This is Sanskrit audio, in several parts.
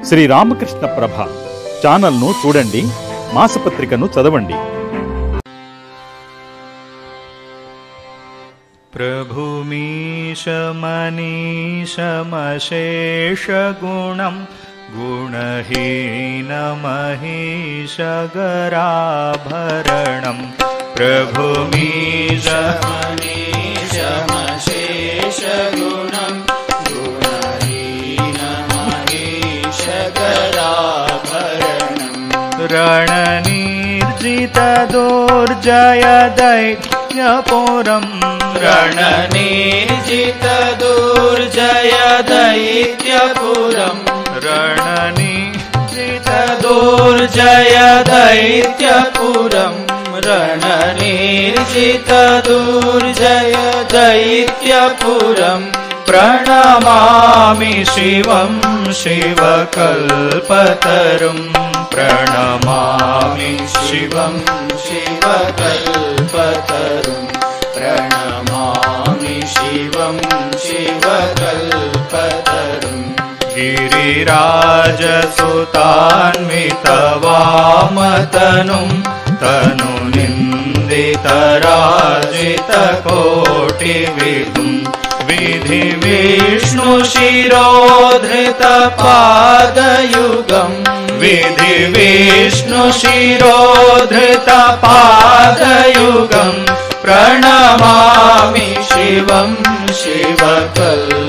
శ్రీ రామకృష్ణ ప్రభ ఛానల్ను చూడండి, మాసపత్రికను చదవండి. ప్రభుమీశమశేషగుణం గుణహీనమహీషగరాభరణం ప్రభుమీశమశేషగుణం గుణహీనమహీషగరాభరణం रणनिर्जितदुर्जयदैत्यपुरं रणनिर्जितदुर्जयदैत्यपुरं रणनिर्जितदुर्जयदैत्यपुरं रणनिर्जितदुर्जयदैत्यपुरं प्रणमामि शिवं शिवकल्पतरुं प्रणमामि शिवं शिवकल्पतरुं प्रणमामि शिवं शिवकल्पतरुं गिरिराजसुतान्वितवामतनुं तनुनिन्दितराजितकोटिविधुं विधिविष्णुशिरोधृतपादयुगं विधिविष्णुशिरोधृतपादयुगं प्रणमामि शिवं शिवकल्पतरुं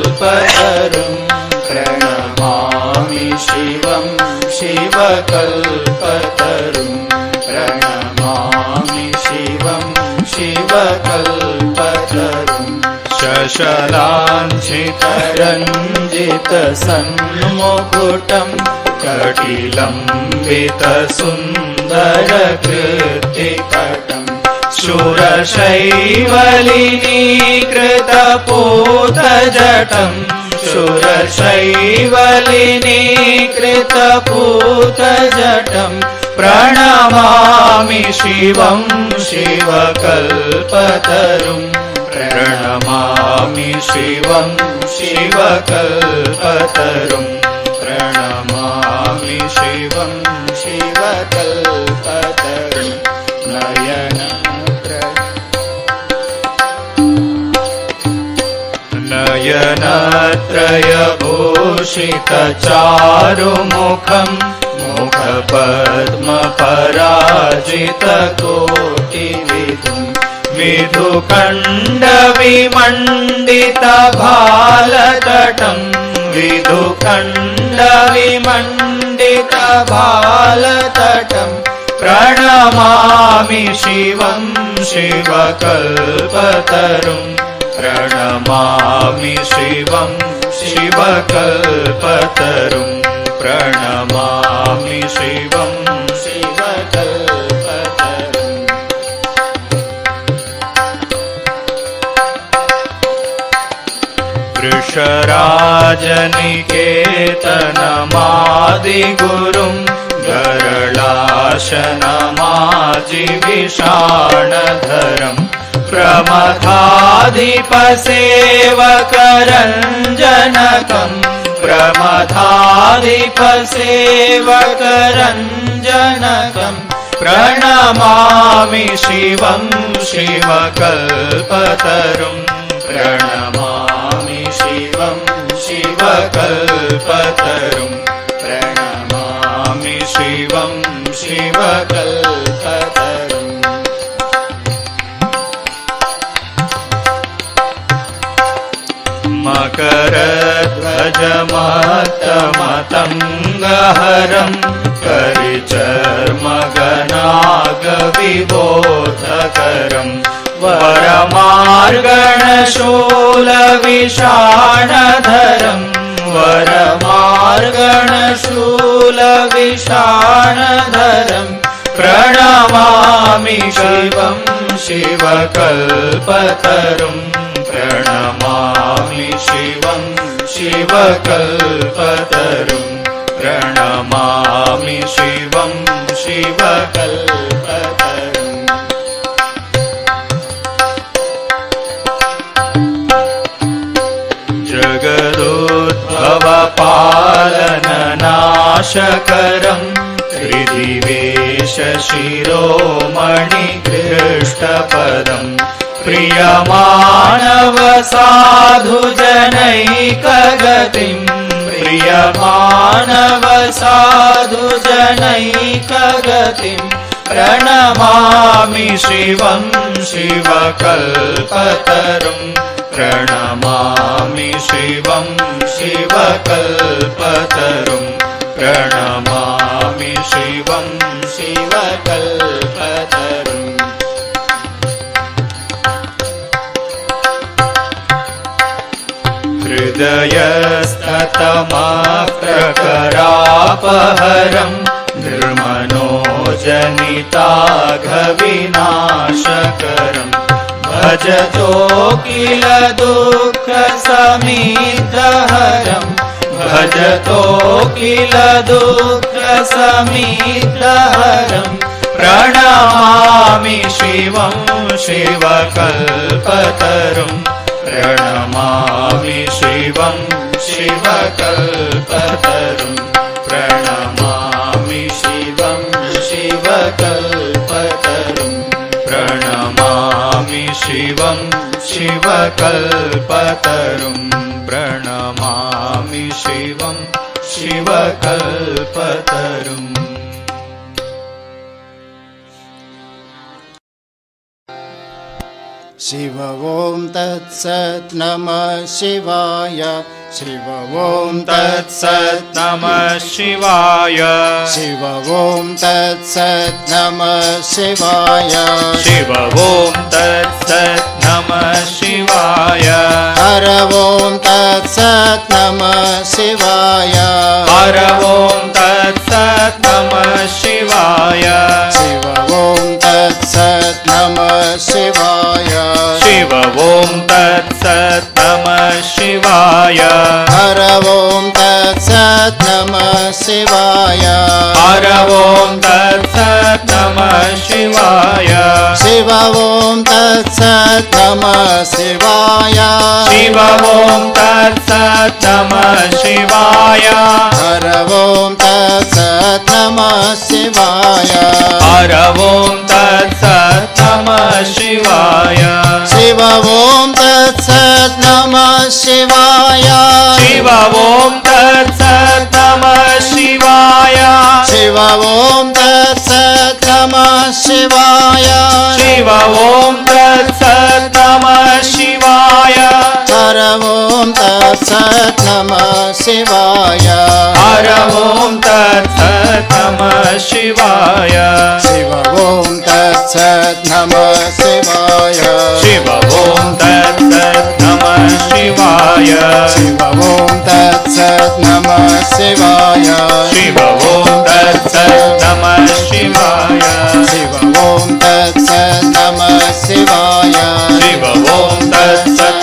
प्रणमामि शिवं शिवकल्पतरुं प्रणमामि शिवं शिवकल्पतरुं शशलाञ्छितरञ्जितसन्मुकुटं कटिलम्बितसुन्दरकृत्तिकटं शूरशैवलिनीकृतपूतजटं शूरशैवलिनीकृतपूतजटं प्रणमामि शिवं शिवकल्पतरुं प्रणमामि शिवं शिवकल्पतरुं प्रणमामि शिवं शिवकल्पतरुं नयनत्रयभूषितचारुमुखं मुखपद्मपराजितकोटिविधुं विधुखण्डविमण्डितभालतटं विधुखण्डविमण्डितभालतटं प्रणमामि शिवं शिवकल्पतरुं प्रणमामि शिवं शिवकल्पतरुं प्रणमामि शिवं शिवकल्पतरुं वृषराजनिकेतनमादिगुरुं गरलाशनमाजिविषाणधरं प्रमथाधिपसेवकरञ्जनकं प्रमथाधिपसेवकरञ्जनकं प्रणमामि शिवं शिवकल्पतरुं प्रणमामि शिवं शिवकल्पतरुं प्रणमामि शिवं शिवकल्पतरुं मकरध्वजमतमतङ्गहरं करिचर्मगनागविबोधकरं वरमार्गणशूलविषाणधरं वरमार्गणशूलविषाणधरं प्रणमामि शिवं शिवकल्पतरुं प्रणमामि शिवं शिवकल्पतरुं प्रणमामि शिवं शिवकल्पतरुं जगदोद्भवपालनना नाशकरम् त्रिदिवेश शिरोमणि कृष्टपदम् प्रियमानव साधु जनैकगतिम् प्रियमानव साधु जनैकगतिम् प्रणमामि शिवं शिवकल्पतरुं प्रणमामि शिवं शिवकल्पतरुं प्रणमामि शिवं शिवकल्पतरुम् हृदयस्ततमप्रकरापहरम् निर्मनोजनिताघविनाशकरम् भजतो किल दुःखसमिद्धहरम् भजतो किल दुःखसमिद्धहरम् प्रणमामि शिवं शिवकल्पतरुम् प्रणमामि शिवं शिवकल्पतरुम् प्रणमामि शिवं शिवकल्पतरुम् प्रणमामि शिवं शिवकल्पतरुम् प्रणमामि शिवं शिवकल्पतरुम् शिव ओं तत्सत् नमः शिवाय शिव ओं तत्सत् नमः शिवाय शिव ओं तत्सत् नमः शिवाय शिव ओं तत्सत् नमः शिवाय हर ओं तत्सत् नमः शिवाय हर ओं तत्सत् नमः शिवाय शिव ओं तत्सत् नमः शिवाय शिव ओं तत्सत् नमः शिवाय हर ओं तत्सत् नमः शिवाय हर ओं तत्सत् नमः शिवाय शिव ओं तत्सत् नमः शिवाय शिव ओं तत्सत् नमः शिवाय हर ओं तत्सत् नमः शिवाय हर ओं तत्सत् नमः शिवाय शिव ओं तत्सत् नमः शिवाय शिव ओं तत्सत् नमः शिवाय शिव ओं तत्सत् नमः शिवाय शिव ओं तत्सत् नमः शिवाय हर ओं तत्सत् नमः शिवाय हर ओं तत्सत् नमः शिवाय शिव ओं तत्सत् नमः शिवाय शिव ओं तत्सत् नमः शिवाय शिव ओं तत्सत् नमः शिवाय शिव ओं तत्सत् नमः शिवाय शिव ओं तत्सत् नमः शिवाय शिव ओं तत्सत्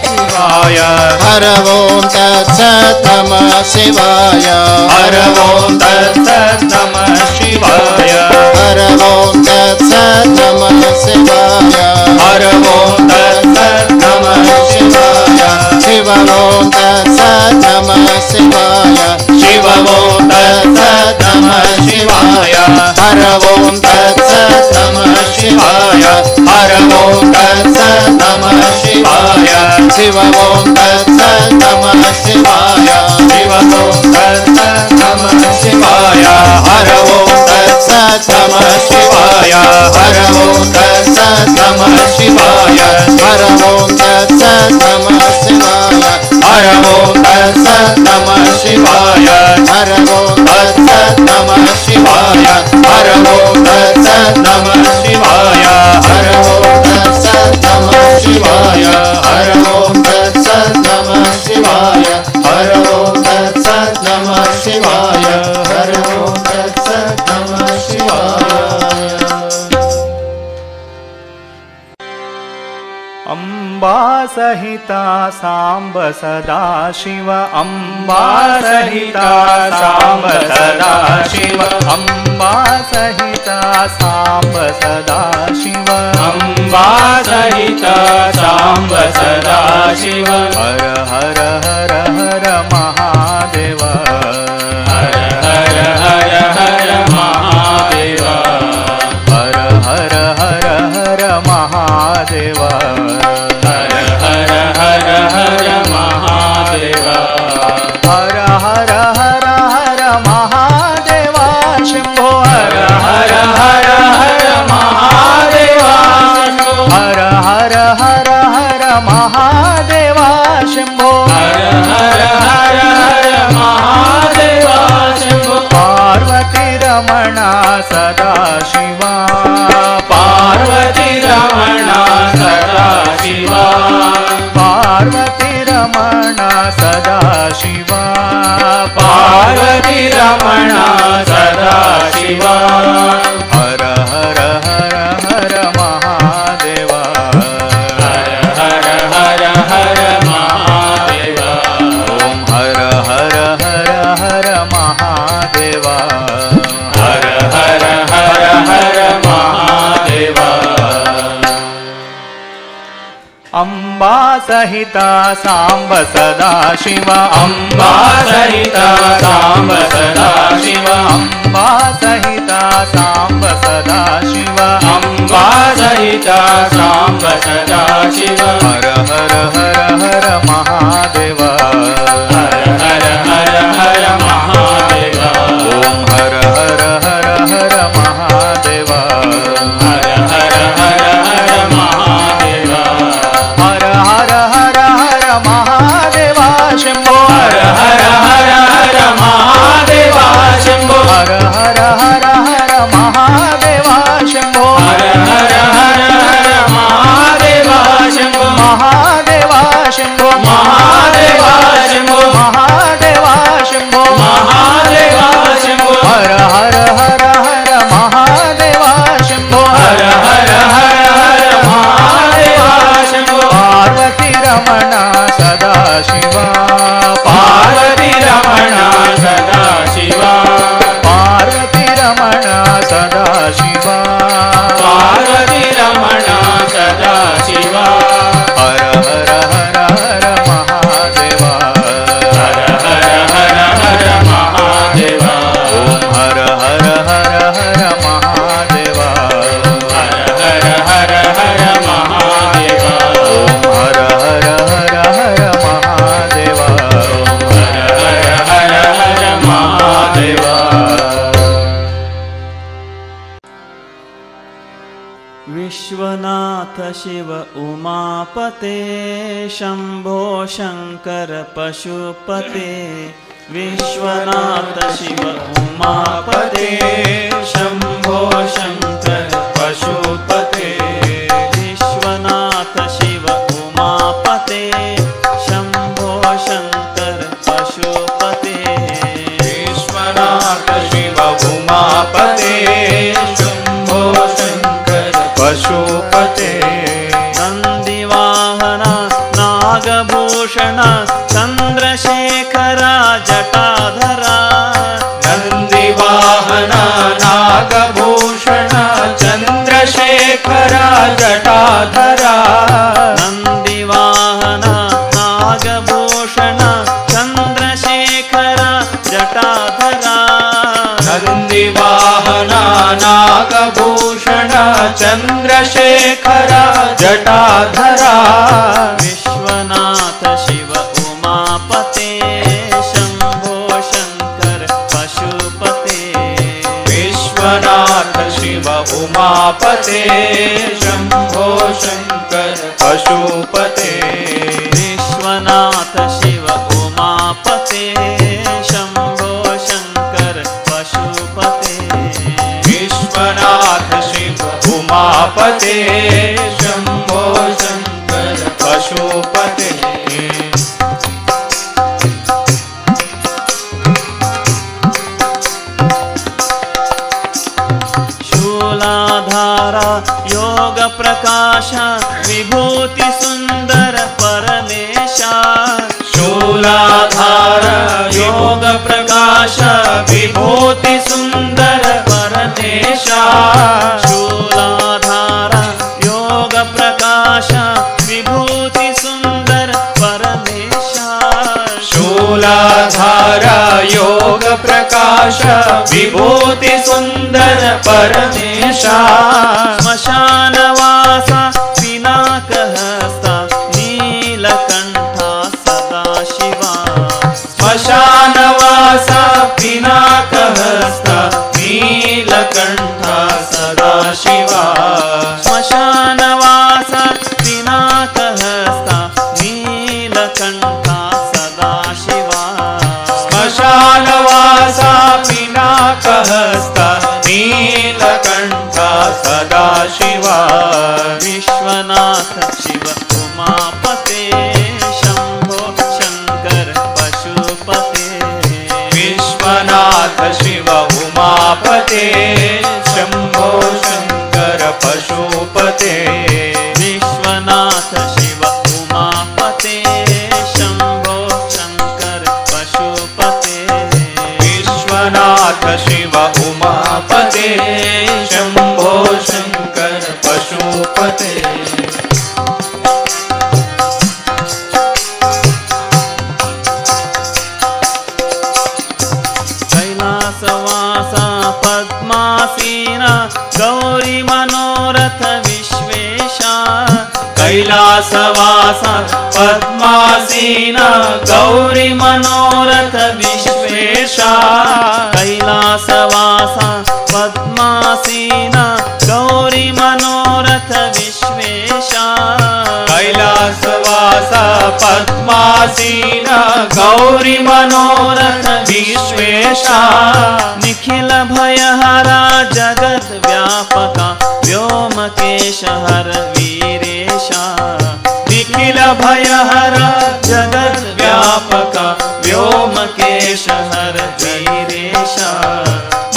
शिवाय हर ओं तत्सत् नमः शिवाय हर ओं तत्सत् नमः शिवाय हर ओं तत्सत् नमः शिवाय हर ओं तत्सत् नमः शिवाय शिव ओं तत्सत् नमः शिवाय शिव ओं तत्सत् नमः शिवाय हर ओं तत्सत् नमः शिवाय हर ओं तत्सत् नमः शिवाय शिव ओं तत्सत् नमः शिवाय शिव ओं तत्सत् नमः शिवाय हर ओं तत्सत् नमः शिवाय हर ओं तत्सत् नमः शिवाय हर ओं तत्सत् नमः शिवाय हर ओं तत्सत् नमः शिवाय हर ओं तत्सत् नमः शिवाय हर ओं तत्सत् नमः शिवाय हर ओं तत्सत् नमः शिवाय हर ओं तत्सत् नमः शिवाय हर ओं तत्सत् नमः शिवाय हर ओं तत्सत् नमः शिवाय अम्बा सहिता सांब सदा शिव अम्बा सहिता सांब सदा शिव अम्बा सहिता सांब सदा शिव अम्बा सहिता सांब सदा शिव हर हर हर हर महादेव हर महादेवा शंभो हर हर हर हर महादेवा शंभो पार्वती रमणा सदा शिवा पार्वती रमणा सदा शिवा पार्वती रमणा सदा शिवा पार्वती रमणा सदा शिवा हर हर हर हर महादेवा हर हर हर हर महादेवा ओम हर हर हर हर महादेवा हर हर हर हर महादेवा अंबा सहिता सांब सदा शिवा अंबा सहिता सांब सदा शिवा अंबा सहिता सांब सदा शिवा अंबा सहिता सांब सदा शिवा हर हर हर हर महादेवा हर हर हर हर महादेवा ओम हर हर हर हर महादेवा हर हर हर हर महादेवा हर हर हर हर महादेवा शंभो हर हर हर हर महादेवा शंभो हर हर हर हर महादेवा शंभो हर हर हर हर महादेवा शंभो महादेवा शंभो महादेवा शंभो महादेवा शंभो महादेवा शंभो हर हर हर हर महादेवा शंभो हर हर हर हर महादेवा शंभो पार्वती रमणा सदा शिवा पार्वती रमणा सदा शिवा पार्वती रमणा सदा शिवा पार्वती रमणा सदा शिवा हर हर हर हर महादेवा हर हर हर हर महादेवा ओम हर हर हर हर महादेवा हर हर हर हर महादेवा ओम हर हर हर हर महादेवा हर हर हर हर महादेवा विश्वनाथ शिव उमापते शंभो शंकर पशुपते विश्वनाथ शिव उमापते शंभो शंकर पशुपते विश्वनाथ शिव उमापते शंभो शंकर पशुपते विश्वनाथ शिव उमापते शंभो शंकर पशुपते नंदिवाहना नागभूषण चंद्रशेखरा जटाधरा नंदिवाहना नागभूषण चंद्रशेखरा जटाधरा नंदिवाहना नागभूषण चंद्रशेखरा जटाधरा नंदिवाहना नागभूषण चंद्रशेखरा जटाधरा विश्वनाथ शिव उमापते शंभो शंकर पशुपते विश्वनाथ शिव उमापते शंभो शंकर पशुपते विश्वनाथ शिव उमापते शंभो शंकर पशुपते विश्वनाथ शिव उमापते शंभो शंकर पशुपते शूलाधारा योग प्रकाश विभूति सुंदर परमेशा शूलाधार योग प्रकाश विभूति सुंदर परमेशा शूलाधारा योग प्रकाश विभूति सुंदर परमेशा शूलाधार योग प्रकाश विभूति सुंदर परमेशा श्मशानवासा पिनाकहस्ता नीलकंठा सदा शिवा श्मशानवासा पिनाकहस्ता नीलकंठा सदा शिवा श्मशानवासा पिनाकहस्ता सदाशिवा विश्वनाथ शिव उमापते शंभो शंकर पशुपते विश्वनाथ शिव उमापते शंभो शंकर पशुपते विश्वनाथ शिव उमापते शंभो शंकर पशुपते विश्वनाथ शिव उमापते शंभो शंकर पशुपते कैलासवासा पद्मासीना गौरी मनोरथ विश्वेशा कैलासवासा पद्मासीना गौरी मनोरथ विश्वेशा कैलासवासा पद्मासीना गौरी मनोरथ विश्वेशा कैलासवासा पद्मासीना गौरी मनोरथ विश्वेशा निखिल भयहरा जगत व्यापका व्योमकेश हर वीरेशा निखिल भयहरा जगत व्यापका व्योमकेश हर वीरेशा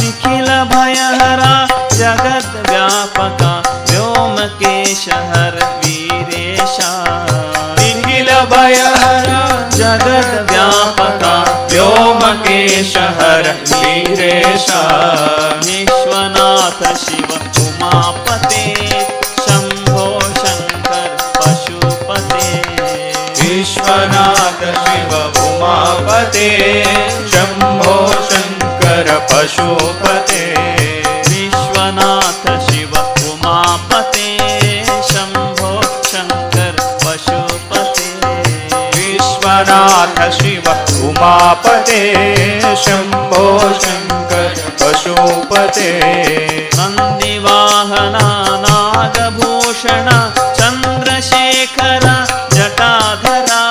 निखिल भयहरा जगत व्यापका व्योमकेश हर वीरेशा निखिल भयहरा जगत व्यापका व्योमकेश हर वीरेशा विश्वनाथ शिव उमापते शंभो शंकर पशुपते विश्वनाथ शिव उमापते शंभो शंकर पशुपते विश्वनाथ शिव उमापते शंभो शंकर पशुपते विश्वनाथ शिव उमापते शंभो शंकर पशुपते नंदिवाहना नागभूषण चंद्रशेखर जटाधरा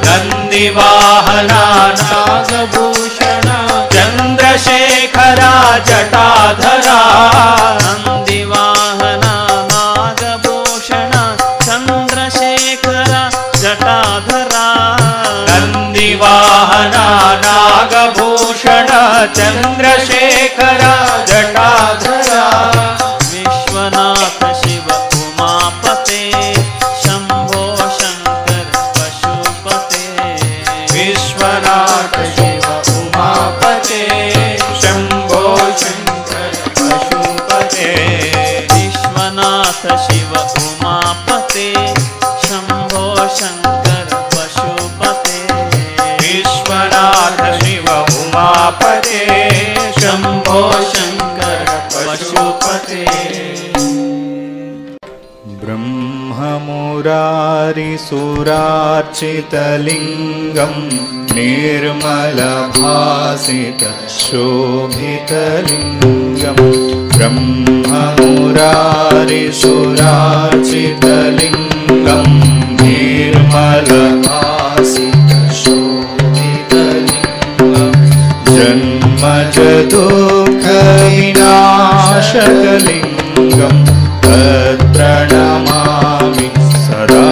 नंदिवाहना नागभूषण चंद्रशेखरा जटाधरा नंदिवाहना नागभूषण चंद्रशेखर जटाधरा नंदिवाहना नागभूषण चंद्रशेखरा जटाधरा विश्वनाथ शिव उमापते शंभो शंकर पशुपते विश्वनाथ शिव उमापते शंभो शंकर पशुपते विश्वनाथ शिव उमापते शंभो शंकर पशुपते विश्वनाथ शिव उमापते शंभो शंकर पशुपते ब्रह्ममुरारिसुरार्चितलिङ्गं निर्मलभासितशोभितलिङ्गं ब्रह्ममुरारिसुरार्चितलिङ्गं निर्मलभासितशोभितलिङ्गं जन्मजदुःखविनाशकलिङ्गं तत्प्रणमामि सदा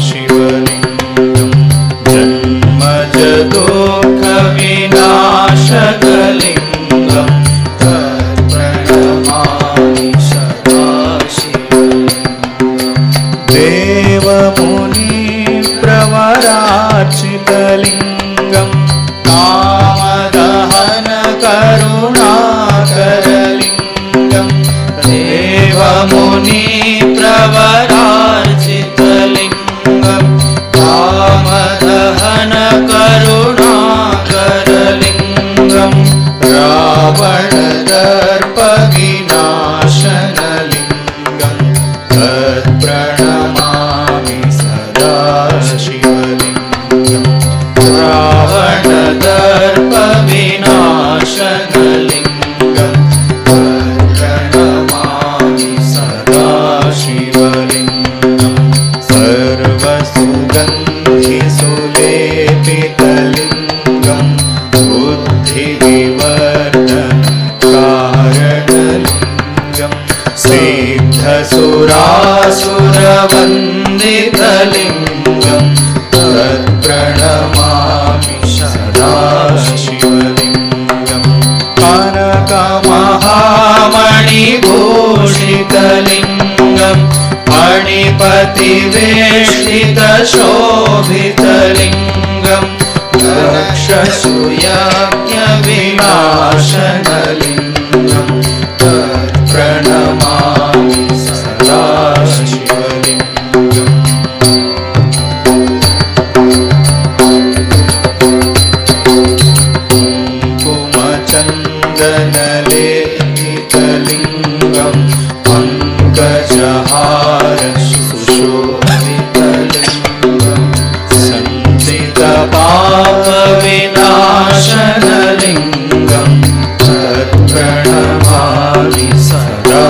शिवलिङ्गं जन्मजदुःखविनाशकलिङ्गं तत्प्रणमामि सदा शिवलिङ्गं देवमुनिप्रवरार्चितलिङ्गं कामदहनकरुणाकरलिङ्गं देवमुनिप्रवरार्चितलिङ्गं कामदहनकरुणाकरलिङ्गं रावणदर्पविनाशनलिङ्गं तत्प्रणमामि सदा शिवलिङ्गं रावणदर्पविनाशनलिङ्गं तत्प्रणमामि सदा शिवलिङ्गं सर्वसुगन्धिसुलेपितलिङ्गं बुद्धिविवर्धनकारणलिङ्गं श्री वन्दितलिङ्गं तत्प्रणमामि सदा शिवलिङ्गं कनकमहामणिभूषितलिङ्गं मणिपतिवेष्टितशोभितलिङ्गं दक्षसूयाज्ञविनाशनलिङ्गं तत्प्रणमामि सदा शिवलिङ्गम् कुङ्कुमचन्दनलेपितलिङ्गं पङ्कजहार सुशोभितलिङ्गं सञ्चितपापविनाशनलिङ्गं तत्प्रणमामि सदा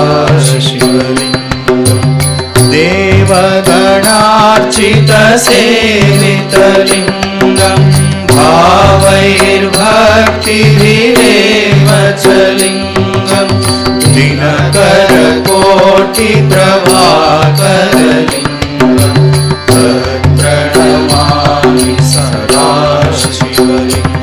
शिवलिङ्गम् देवगणार्चितसेवितलिङ्गं भावैर्भक्तिभिरेव च लिङ्गं दिनकरकोटिप्रभाकरलिङ्गं तत्प्रणमामि सदा शिवलिङ्गम्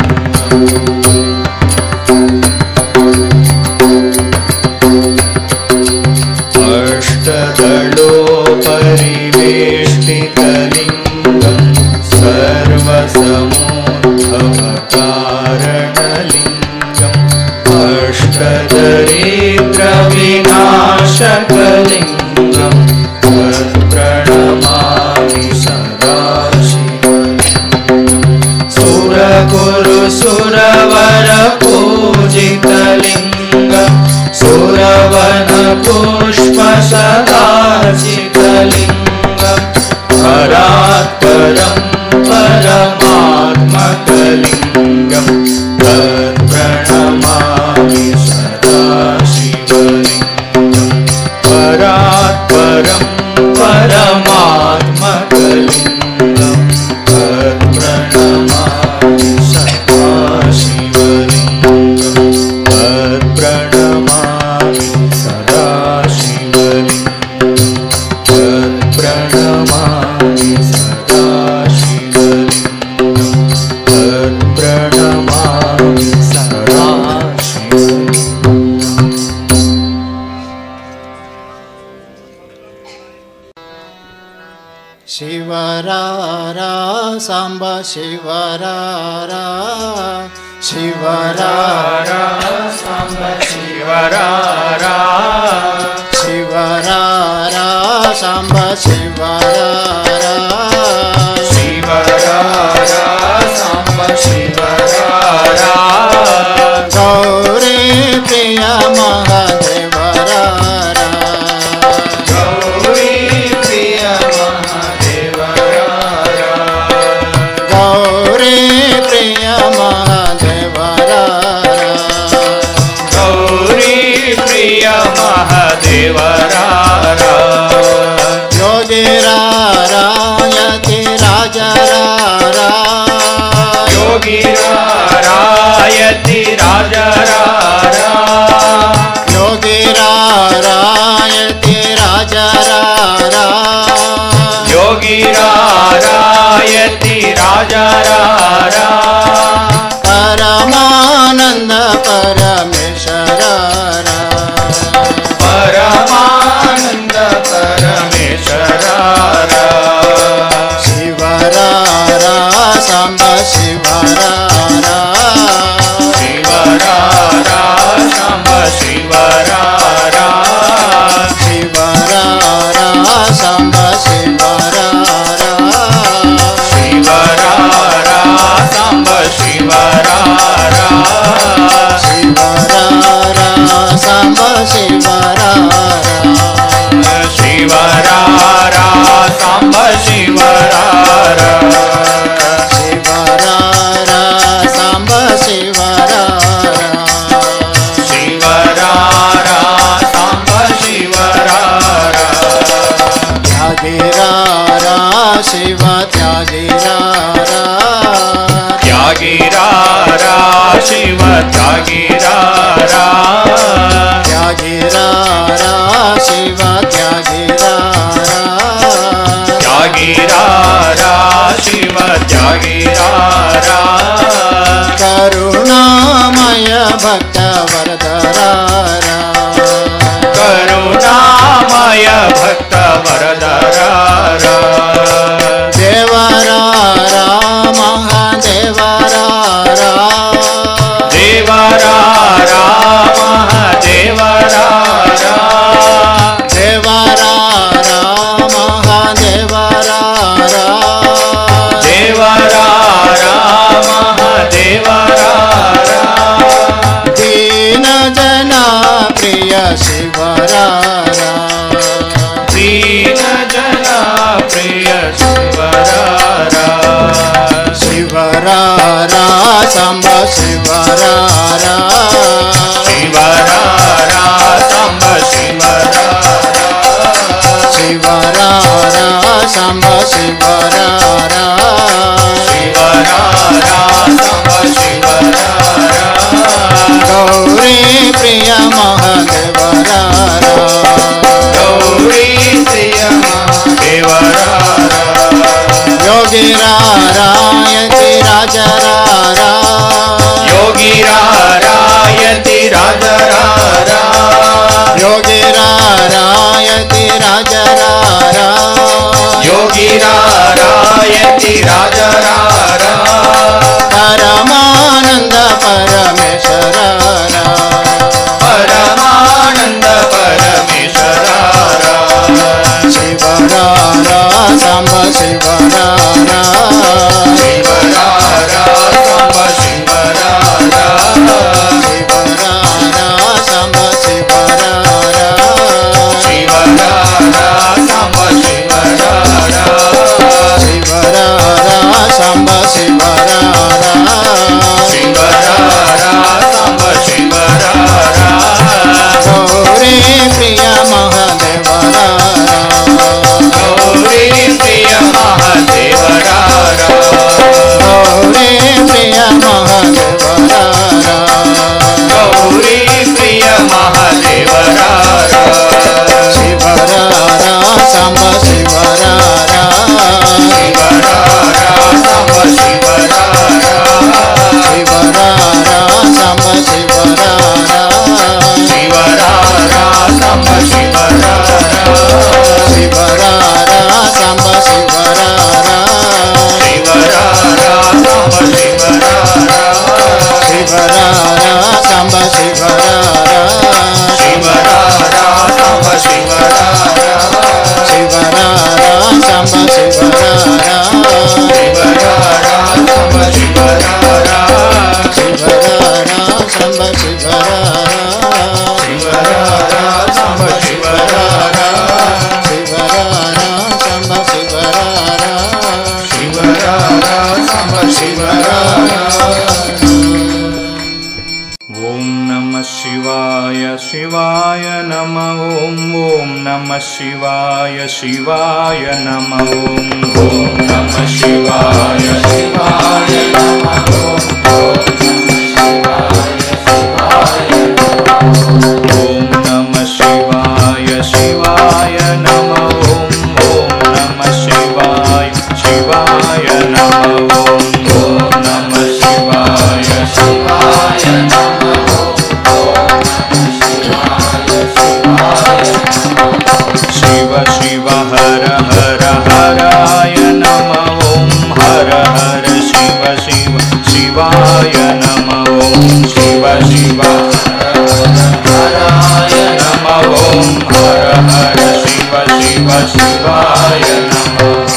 अष्टदलोपरिवेष्टितलिङ्गं सर्वसमोद्भवकारणलिङ्गम् अष्टदरिद्रविनाशकलिङ्गं तत्प्रणमामि सदा शिवलिङ्गम् सुरगुरुसुरवरपूजितलिङ्गं सुरवनपुष्पसदाचितलिङ्गं परात्परं परमात्मकलिङ्गं तत्प्रणमामि सदा शिवलिङ्गं परात्परं परमात्मकलिङ्गं तत्प्रणमामि सदा शिवलिङ्गं तत्प्रणमामि सदा शिवलिङ्गं तत्प्रणमामि सदा शिवलिङ्गं तत्प्रणमामि सदा शिवलिङ्गम् शिवरारा सांब शिवरारा शिवरारा सांब शिवरारा शिवरारा सांब शिवरारा शिवरारा सांब शिवरारा गौरी प्रिय महादेवरारा गौरी प्रिय महादेवरारा गौरी प्रिय महादेवरारा गौरी प्रिय महादेवरारा योगिरारा यति राजरारा योगिरारा यति राजरारा योगिरारा यति राजरारा योगिरारा यति राजरारा परमानंद परमेश्वरारा परमानंद परमेश्वरारा शिवरारा सांब शिवरारा शिवरारा सांब शिवरारा शिवरारा सांब शिवरारा शिवरारा सांब शिवरारा शिवरारा सांब शिवरारा शिवरारा सांब शिवरारा शिवरारा सांब शिवरारा शिवरारा सांब शिवरारा त्यागिरारा शिव त्यागिरारा त्यागिरारा शिव त्यागिरारा त्यागिरारा शिव त्यागिरारा ಕರುಣಾಮಯ ಭಕ್ತ ವರದರಾರ ಕರುಣಾಮಯ ಭಕ್ತ ವರದರಾರ ದೇವರಾರ ಮಹಾದೇವರಾರ ದೇವರಾರ ಮಹಾದೇವರಾರ ದೇವರಾರ ಮಹಾದೇವರಾರ ದೇವರಾರ ಮಹಾದೇವರಾರ ದೀನ ಜನ ಪ್ರಿಯ ಶಿವರಾರ ದೀನ ಜನ ಪ್ರಿಯ ಶಿವರಾರ ಶಿವರಾರ ಸಂಬ ಶಿವರಾರ ಶಿವರಾರ ಸಂಬ ಶಿವರಾರ ಶಿವರಾರ ಸಂಬ ಶಿವರಾರ ಶಿವರಾರ ಸಂಬ ಶಿವರಾರ ಗೌರಿ ಪ್ರಿಯ ಮಹಾದೇವರಾರ ಗೌರಿ ಪ್ರಿಯ ಮಹಾದೇವರಾರ ಯೋಗಿರಾರಾಯತಿ ರಾಜರಾರ ಯೋಗಿರಾರಾಯತಿ ರಾಜರಾರ ಯೋಗಿರಾರಾಯತಿ ರಾಜರಾರ ಯೋಗಿರಾರಾಯತಿ ರಾಜರಾರ ಪರಮಾನಂದ ಪರಮೇಶ್ವರಾರ ಪರಮಾನಂದ ಪರಮೇಶ್ವರಾರ ಶಿವರಾರ ಸಂಬ ಶಿವರಾರ ಶಿವರಾರ ಸಂಬ ಶಿವರಾರ ಶಿವರಾರ ಸಂಬ ಶಿವರಾರ ಶಿವರಾರ ಸಂಬ ಶಿವರಾರ ಶಿವರಾರ ಸಂಬ ಶಿವರಾರ ಶಿವರಾರ ಸಂಬ ಶಿವರಾರ ಗೌರಿ ಪ್ರಿಯ ಮಹಾದೇವರಾರ ಗೌರಿ ಪ್ರಿಯ ಮಹಾದೇವರಾರ ಗೌರಿ ಪ್ರಿಯ ಮಹಾದೇವರಾರ ಗೌರಿ ಪ್ರಿಯ ಮಹಾದೇವರಾರ ಶಿವರಾರ ಸಂಬ ಶಿವರಾರ ಶಿವರಾರ ಸಂಬ ಶಿವರಾರ ಶಿವರಾರ ಸಂಬ ಶಿವರಾರ ಶಿವರಾರ ಸಂಬ ಶಿವರಾರ ಶಿವರಾರ ಸಂಬ ಶಿವರಾರ ಶಿವರಾರ ಸಂಬ ಶಿವರಾರ ಶಿವರಾರ ಸಂಬ ಶಿವರಾರ ಶಿವರಾರ ಸಂಬ ಶಿವರಾರ ಶಿವರಾರ ಸಂಬ ಶಿವರಾರ ಶಿವರಾರ ಸಂಬ ಶಿವರಾರ ಶಿವರಾರ ಸಂಬ ಶಿವರಾರ ಶಿವರಾರ ಸಂಬ ಶಿವರಾರ ಶಿವರಾರ ಸಂಬ ಶಿವರಾರ ಶಿವರಾರ ಸಂಬ ಶಿವರಾರ ಓಂ ನಮಃ ಶಿವಾಯ ಶಿವಾಯ ನಮಃ ಓಂ ಓಂ ನಮಃ ಶಿವಾಯ ಶಿವಾಯ ನಮಃ ಓಂ ಓಂ ನಮಃ ಶಿವಾಯ ಶಿವಾಯ ನಮಃ ಓಂ ನಮಃ ಶಿವಾಯ ಶಿವಾಯ ನಮಃ ಓಂ ಓಂ ನಮಃ ಶಿವಾಯ ಶಿವಾಯ ನಮಃ ಓಂ ಓಂ ನಮಃ ಶಿವಾಯ ಶಿವಾಯ ನಮಃ ಶಿವ ಶಿವ ಹರ ಹರ ಹರಾಯ ನಮಃ ಓಂ ಹರ ಹರ ಶಿವ ಶಿವ ಶಿವಾಯ ನಮಃ ಓಂ ಶಿವ ಶಿವ ಹರಾಯ ನಮಃ ಓಂ ಹರ ಹರ ಶಿವ ಶಿವ ಶಿವಾಯ ನಮಃ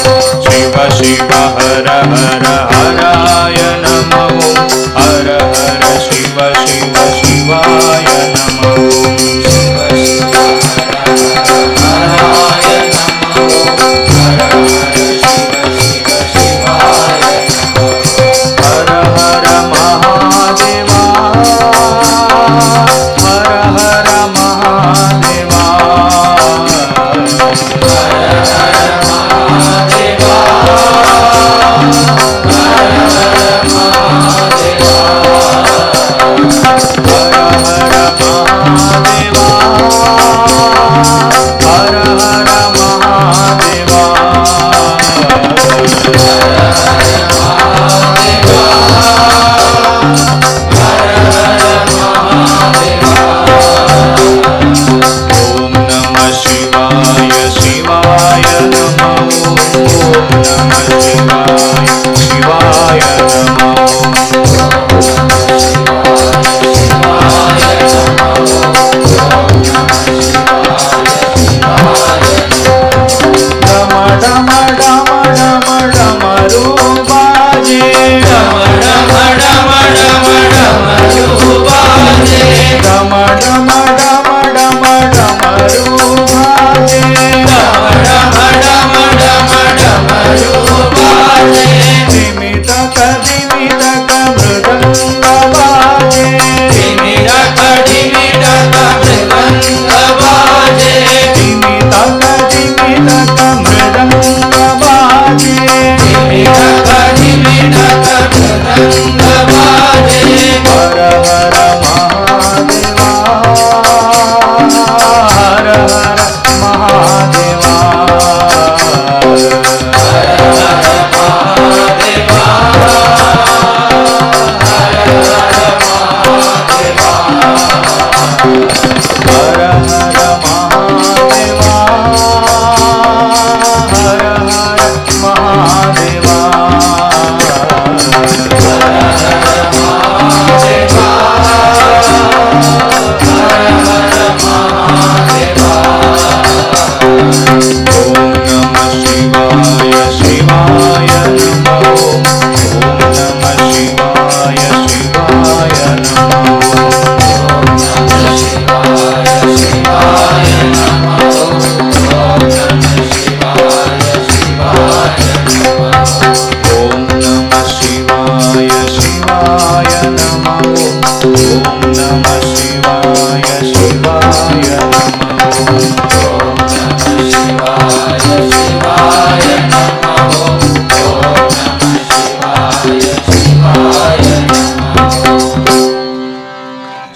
ಶಿವ ಶಿವ ಹರ ಹರ ಹರಾಯ ನಮಃ ಓಂ ಹರ ಹರ ಶಿವ ಶಿವ ಶಿವಾಯ ನಮಃ ಓಂ ಶಿವ ಶಿವ ಹರಾಯ ನಮಃ ಓಂ ಹರ ಹರ ಶಿವ ಶಿವ ಶಿವಾಯ ನಮಃ ಹರ ಹರ ಮಹಾದೇವ ಹರ ಹರ ಮಹಾದೇವ ಹರ ಹರ ಮಹಾದೇವ ಹರ ಹರ ಮಹಾದೇವ ಹರ ಹರ ಮಹಾದೇವ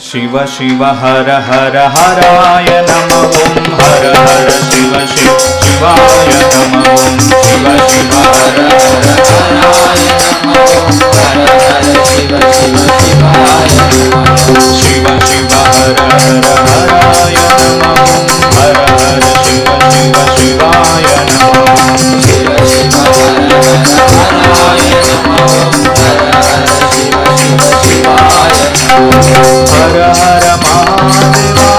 शिव शिव हर हर हराय नमः ओम हर हर शिव शिव शिवाय नमः ओम शिव शिव हर हर हराय नमः ओम हर हर शिव शिव शिवाय नमः शिव शिव हर हर हराय नमः ओम हर हर शिव शिव शिवाय नमः शिव शिव हर हर हराय नमः ओम हर हर शिव शिव शिवाय नमः हर हर महादेवा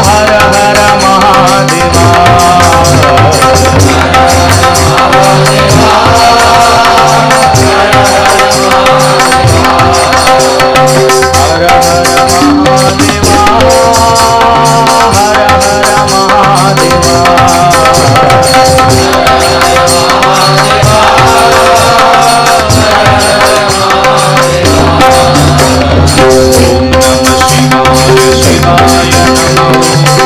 हर हर महादेवा हर हर महादेवा हर हर महादेवा ओम नमः शिवाय शिवाय नमः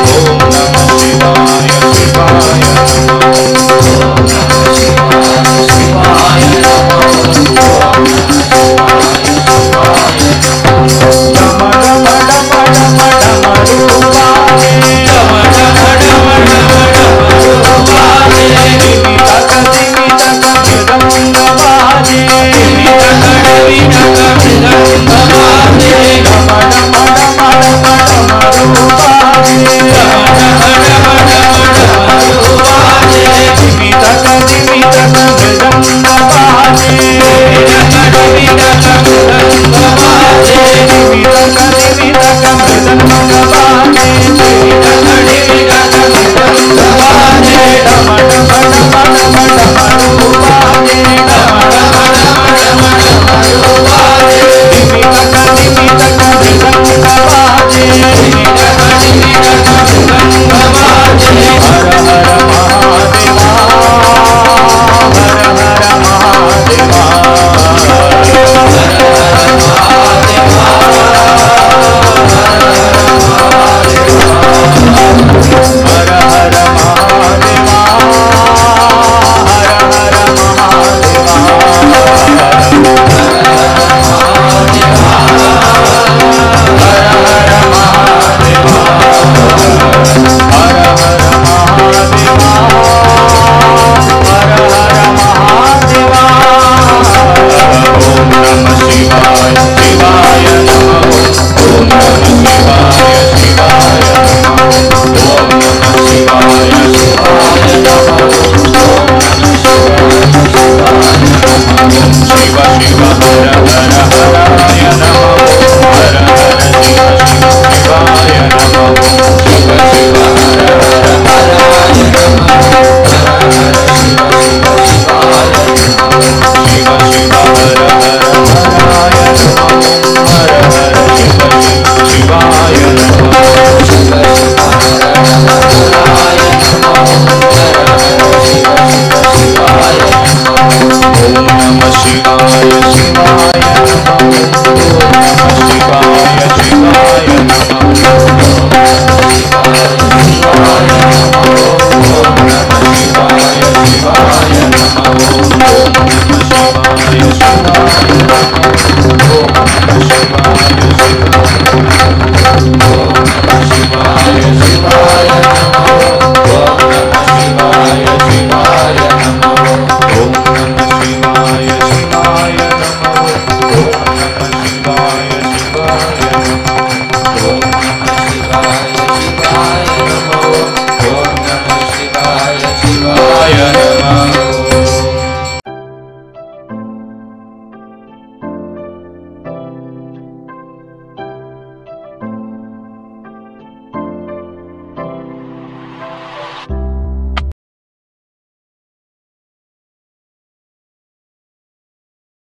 ओम नमः शिवाय शिवाय नमः ओम नमः शिवाय शिवाय नमः ओम नमः शिवाय शिवाय नमः डम डम डम डम डम रूपाले डम डम डम डम डम रूपाले दिवि तक मृदंग बाजे दिवि तक मृदंग बाजे डम डम डम डम डम रूपाले डम डम डम डम डम रूपाले दिवि तक मृदंग बाजे दिवि तक मृदंग बाजे दिवि तक मृदंग बाजे दिवि तक मृदंग बाजे डम डम डम डम डम रूपाले डम डम डम डम डम रूपाले दिवि तक मृदंग बाजे दिवि तक मृदंग बाजे हर हर महादेवा हर हर महादेवा हर हर महादेवा हर हर महादेवा ओम नमः शिवाय शिवाय नमः ओम नमः शिवाय शिवाय नमः ओम नमः शिवाय शिवाय नमः ओम नमः शिवाय शिवाय नमः शिव शिव हर हर हराय नमः हर हर शिव शिव शिवाय नमः शिव शिव हर हर हराय नमः हर हर शिव शिव शिवाय नमः शिव शिव हर हर हराय नमः हर हर शिव शिव शिवाय नमः शिव शिव हर हर हराय नमः हर हर शिव शिव शिवाय नमः ओम नमः शिवाय शिवाय नमः ओम नमः शिवाय शिवाय नमः ओम नमः शिवाय शिवाय नमः ओम नमः शिवाय शिवाय नमः ओम नमः शिवाय शिवाय नमः ओम नमः शिवाय शिवाय नमः ओम नमः शिवाय शिवाय नमः ओम नमः शिवाय शिवाय नमः ओम नमः शिवाय शिवाय नमः ओम